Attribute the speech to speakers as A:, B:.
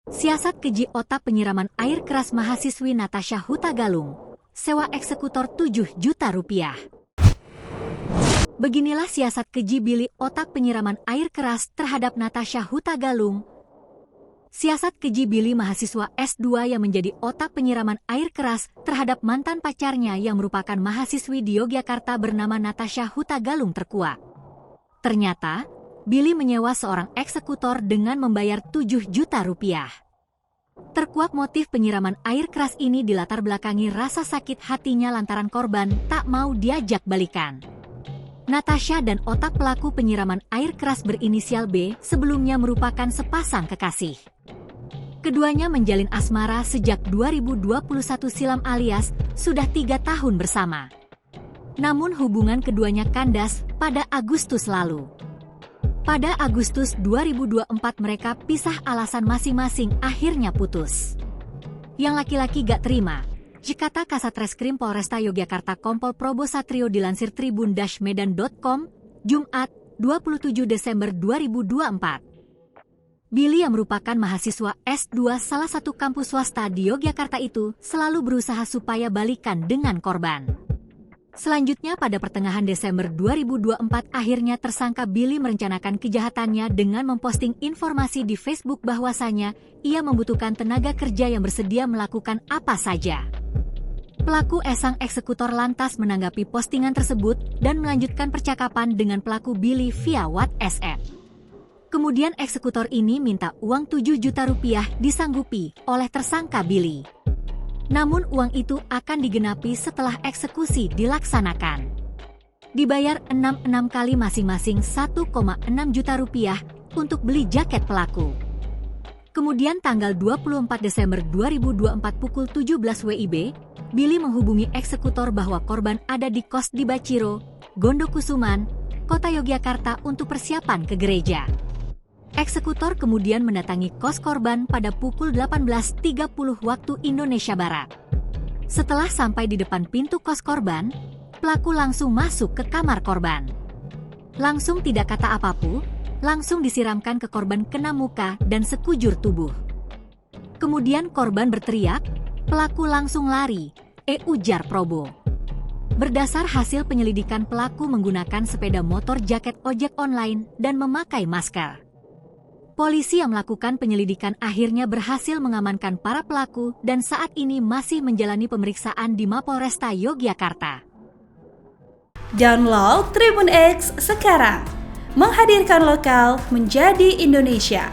A: Siasat keji otak penyiraman air keras mahasiswi Natasha Hutagalung, sewa eksekutor 7 juta rupiah. Beginilah siasat keji Billy otak penyiraman air keras terhadap Natasha Hutagalung. Siasat keji Billy mahasiswa S2 yang menjadi otak penyiraman air keras terhadap mantan pacarnya yang merupakan mahasiswi di Yogyakarta bernama Natasha Hutagalung terkuak. Ternyata, Billy menyewa seorang eksekutor dengan membayar 7 juta rupiah. Terkuak motif penyiraman air keras ini dilatar belakangi rasa sakit hatinya lantaran korban tak mau diajak balikan. Natasha dan otak pelaku penyiraman air keras berinisial B sebelumnya merupakan sepasang kekasih. Keduanya menjalin asmara sejak 2021 silam alias sudah 3 tahun bersama. Namun hubungan keduanya kandas pada Agustus lalu. Pada Agustus 2024 mereka pisah alasan masing-masing akhirnya putus. Yang laki-laki gak terima, kata Kasat Reskrim Polresta Yogyakarta Kompol Probo Satrio dilansir tribun-medan.com, Jumat 27 Desember 2024. Billy yang merupakan mahasiswa S2 salah satu kampus swasta di Yogyakarta itu selalu berusaha supaya balikan dengan korban. Selanjutnya pada pertengahan Desember 2024 akhirnya tersangka Billy merencanakan kejahatannya dengan memposting informasi di Facebook bahwasanya ia membutuhkan tenaga kerja yang bersedia melakukan apa saja. Pelaku sang eksekutor lantas menanggapi postingan tersebut dan melanjutkan percakapan dengan pelaku Billy via WhatsApp. Kemudian eksekutor ini minta uang 7 juta rupiah disanggupi oleh tersangka Billy. Namun uang itu akan digenapi setelah eksekusi dilaksanakan. Dibayar 6 kali masing-masing 1,6 juta rupiah untuk beli jaket pelaku. Kemudian tanggal 24 Desember 2024 pukul 17 WIB, Billy menghubungi eksekutor bahwa korban ada di kos di Baciro, Gondokusuman, Kota Yogyakarta untuk persiapan ke gereja. Eksekutor kemudian mendatangi kos korban pada pukul 18.30 waktu Indonesia Barat. Setelah sampai di depan pintu kos korban, pelaku langsung masuk ke kamar korban. Langsung tidak kata apapun, langsung disiramkan ke korban kena muka dan sekujur tubuh. Kemudian korban berteriak, pelaku langsung lari, ujar Probo. Berdasar hasil penyelidikan pelaku menggunakan sepeda motor jaket ojek online dan memakai masker. Polisi yang melakukan penyelidikan akhirnya berhasil mengamankan para pelaku dan saat ini masih menjalani pemeriksaan di Mapolresta Yogyakarta.
B: Download Tribun X sekarang, menghadirkan lokal menjadi Indonesia.